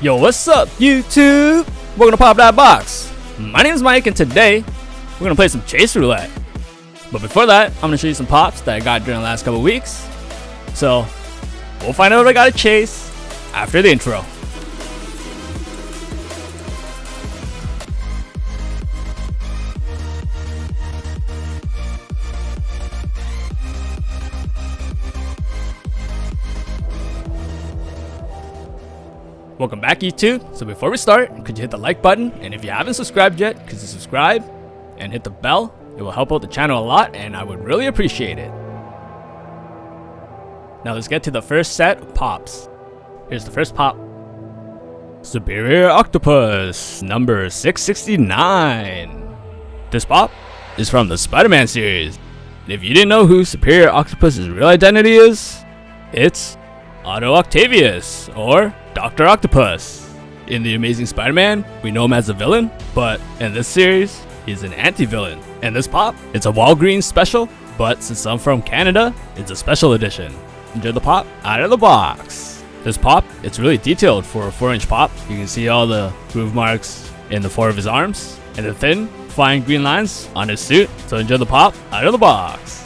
Yo, what's up, YouTube? Welcome to Pop That Box. My name is Mike, and today we're gonna play some Chase Roulette. But before that, I'm gonna show you some pops that I got during the last couple weeks. So we'll find out what I got to chase after the intro. Welcome back, YouTube. So before we start, could you hit the like button? And if you haven't subscribed yet, could you subscribe and hit the bell? It will help out the channel a lot, and I would really appreciate it. Now let's get to the first set of pops. Here's the first pop. Superior Octopus, number 669. This pop is from the Spider-Man series. And if you didn't know who Superior Octopus's real identity is, it's Otto Octavius, or Dr. Octopus. In The Amazing Spider-Man, we know him as a villain, but in this series, he's an anti-villain. And this pop, it's a Walgreens special, but since I'm from Canada, it's a special edition. Enjoy the pop out of the box. This pop, it's really detailed for a 4-inch pop. You can see all the groove marks in the 4 of his arms, and the thin, fine green lines on his suit. So enjoy the pop out of the box.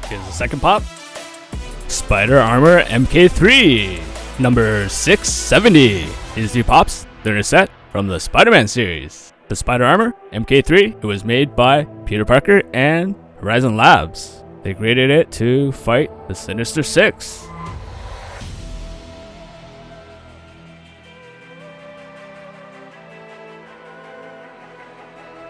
Here's the second pop. Spider Armor MK3, number 670. These 3 pops, they're a set from the Spider-Man series. The Spider Armor MK3, it was made by Peter Parker and Horizon Labs. They created it to fight the Sinister Six.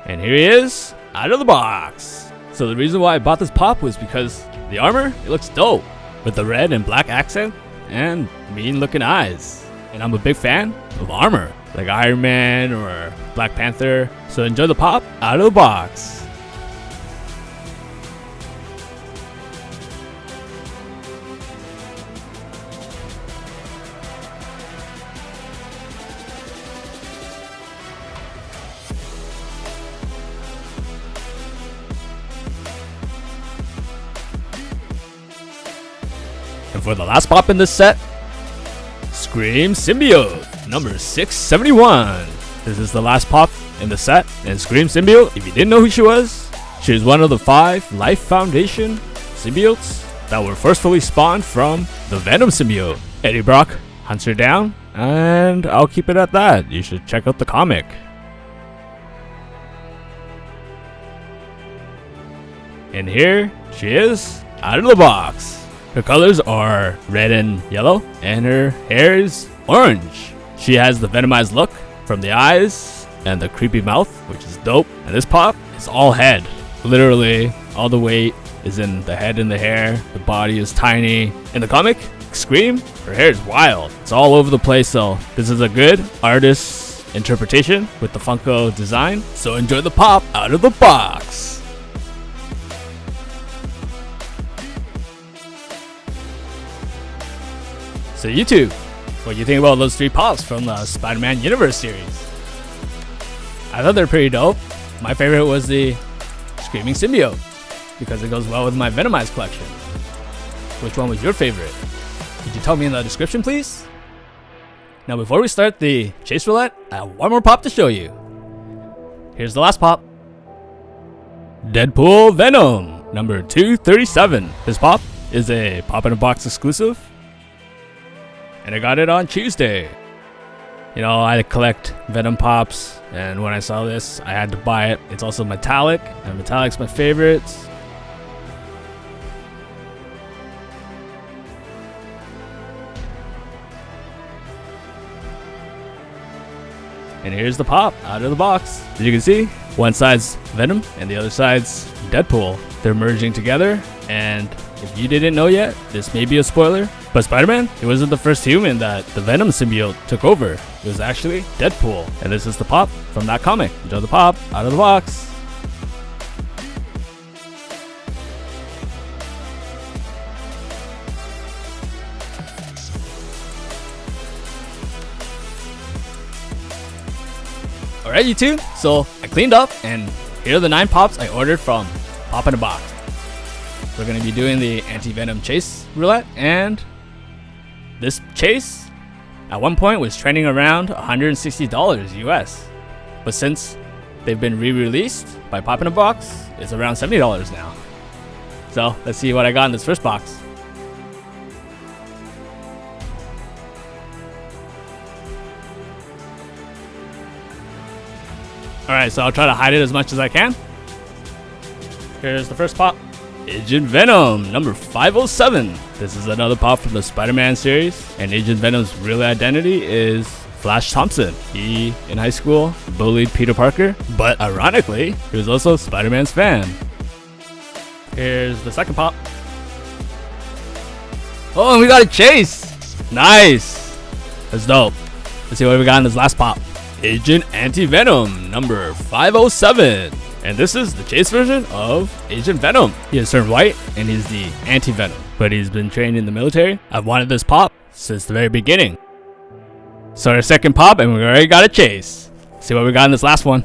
And here he is, out of the box. So the reason why I bought this pop was because the armor, it looks dope with the red and black accent and mean looking eyes. And I'm a big fan of armor, like Iron Man or Black Panther. So enjoy the pop out of the box. And for the last pop in this set, Scream Symbiote, number 671. This is the last pop in the set, and Scream Symbiote, if you didn't know who she was one of the 5 Life Foundation symbiotes that were forcefully spawned from the Venom symbiote. Eddie Brock hunts her down, and I'll keep it at that. You should check out the comic. And here she is, out of the box. Her colors are red and yellow, and her hair is orange. She has the Venomized look from the eyes and the creepy mouth, which is dope. And this pop is all head. Literally, all the weight is in the head and the hair. The body is tiny. In the comic, Scream, her hair is wild. It's all over the place, so this is a good artist's interpretation with the FUNKO design. So enjoy the pop out of the box. So YouTube, what do you think about those 3 pops from the Spider-Man Universe series? I thought they're pretty dope. My favorite was the Screaming Symbiote because it goes well with my Venomized collection. Which one was your favorite? Could you tell me in the description, please? Now before we start the Chase Roulette, I have one more pop to show you. Here's the last pop. Deadpool Venom, number 237. This pop is a pop in a box exclusive, and I got it on Tuesday. You know, I collect Venom pops, and when I saw this, I had to buy it. It's also metallic, and metallic's my favorite. And here's the pop out of the box. As you can see, one side's Venom and the other side's Deadpool. They're merging together, and if you didn't know yet, this may be a spoiler, but Spider-Man, he wasn't the first human that the Venom symbiote took over. It was actually Deadpool, and this is the pop from that comic. Enjoy the pop out of the box. Alright YouTube, so I cleaned up and here are the 9 pops I ordered from Pop in a Box. We're going to be doing the Anti-Venom chase roulette, and this chase at one point was trending around $160 US. But since they've been re-released by Pop in a Box, it's around $70 now. So let's see what I got in this first box. Alright, so I'll try to hide it as much as I can. Here's the first pop. Agent Venom, number 507. This is another pop from the Spider-Man series, and Agent Venom's real identity is Flash Thompson. He, in high school, bullied Peter Parker, but ironically, he was also Spider-Man's fan. Here's the second pop. Oh, and we got a chase! Nice! That's dope. Let's see what we got in this last pop. Agent Anti-Venom, number 507. And this is the chase version of Agent Venom. He has turned white and he's the Anti-Venom, but he's been trained in the military. I've wanted this pop since the very beginning. So our second pop, and we already got a chase. See what we got in this last one.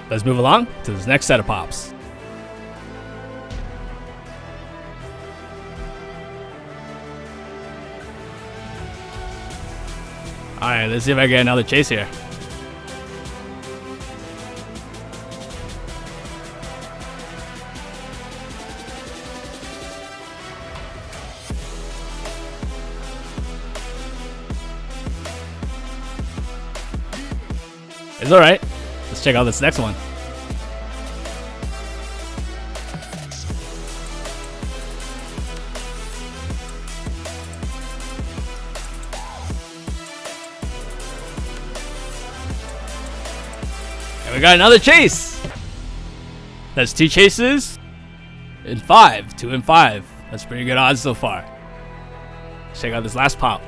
Let's move along to this next set of pops. Alright, let's see if I get another chase here. It's alright. Let's check out this next one. And we got another chase! That's 2 chases in 5, 2 and 5. That's pretty good odds so far. Let's check out this last pop.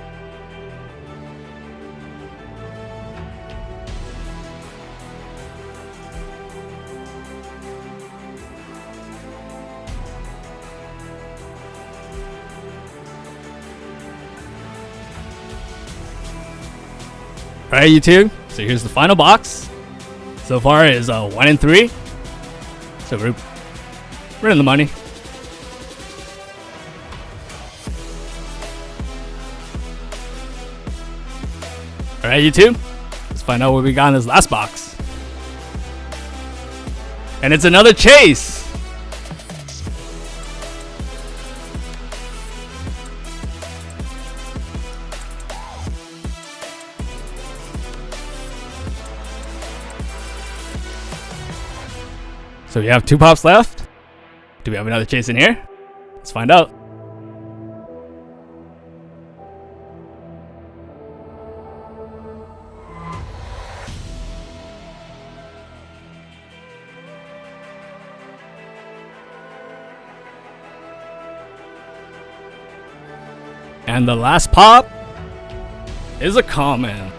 Alright YouTube, so here's the final box. So far is 1 and 3. So we're in the money. Alright YouTube, let's find out what we got in this last box. And it's another chase! So we have 2 pops left. Do we have another chase in here? Let's find out. And the last pop is a common.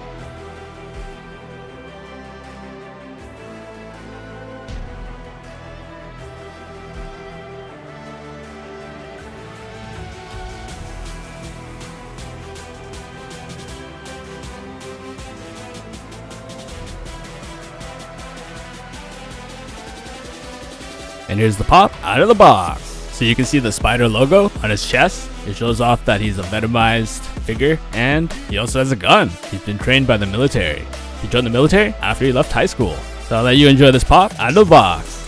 And here's the pop out of the box. So you can see the spider logo on his chest. It shows off that he's a venomized figure, and he also has a gun. He's been trained by the military. He joined the military after he left high school. So I'll let you enjoy this pop out of the box.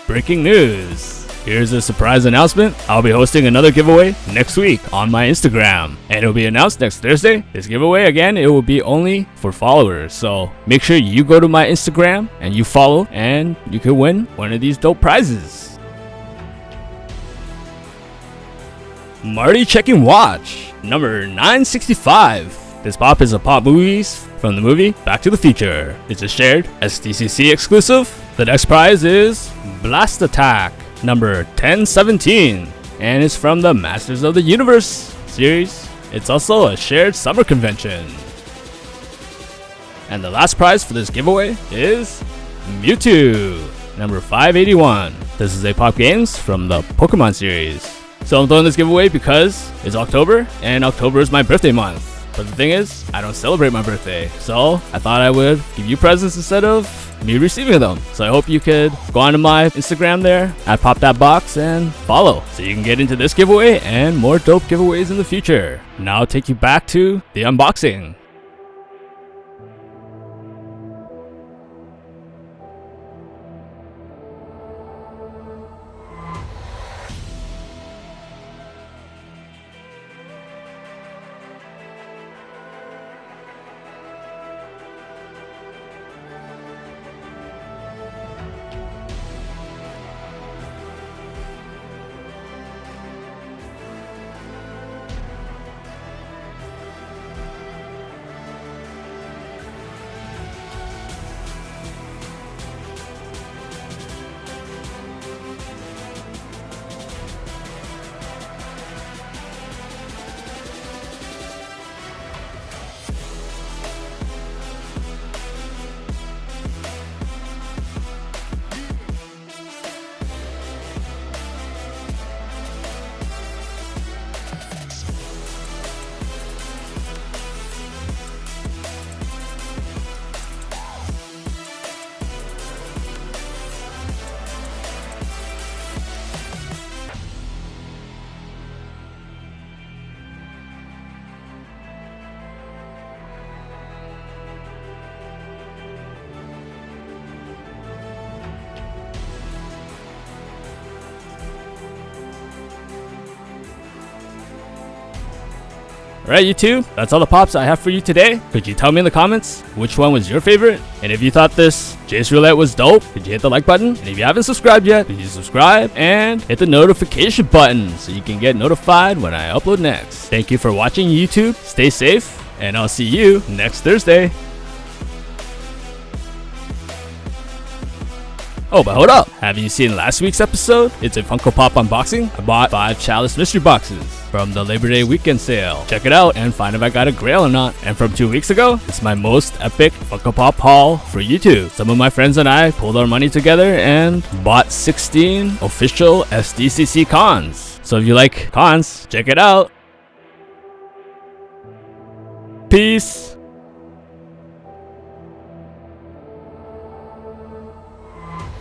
Breaking news. Here's a surprise announcement. I'll be hosting another giveaway next week on my Instagram, and it'll be announced next Thursday. This giveaway, again, it will be only for followers, so make sure you go to my Instagram and you follow, and you could win one of these dope prizes. Marty checking watch, number 965. This pop is a pop movies from the movie Back to the Future. It's a shared SDCC exclusive. The next prize is Blast Attack, number 1017. and it's from the Masters of the Universe series. It's also a shared summer convention. And the last prize for this giveaway is Mewtwo, number 581. This is a Pop Games from the Pokemon series. So I'm throwing this giveaway because it's October, and October is my birthday month. But the thing is, I don't celebrate my birthday, so I thought I would give you presents instead of me receiving them. So I hope you could go onto my Instagram there at PopThatBox and follow, so you can get into this giveaway and more dope giveaways in the future. Now I'll take you back to the unboxing. Alright YouTube, that's all the pops I have for you today. Could you tell me in the comments which one was your favorite? And if you thought this Jace Roulette was dope, could you hit the like button? And if you haven't subscribed yet, could you subscribe and hit the notification button so you can get notified when I upload next. Thank you for watching YouTube, stay safe, and I'll see you next Thursday. Oh, but hold up. Have you seen last week's episode? It's a Funko Pop unboxing. I bought 5 Chalice mystery boxes from the Labor Day weekend sale. Check it out and find if I got a grail or not. And from 2 weeks ago, it's my most epic Funko Pop haul for YouTube. Some of my friends and I pulled our money together and bought 16 official SDCC cons. So if you like cons, check it out. Peace.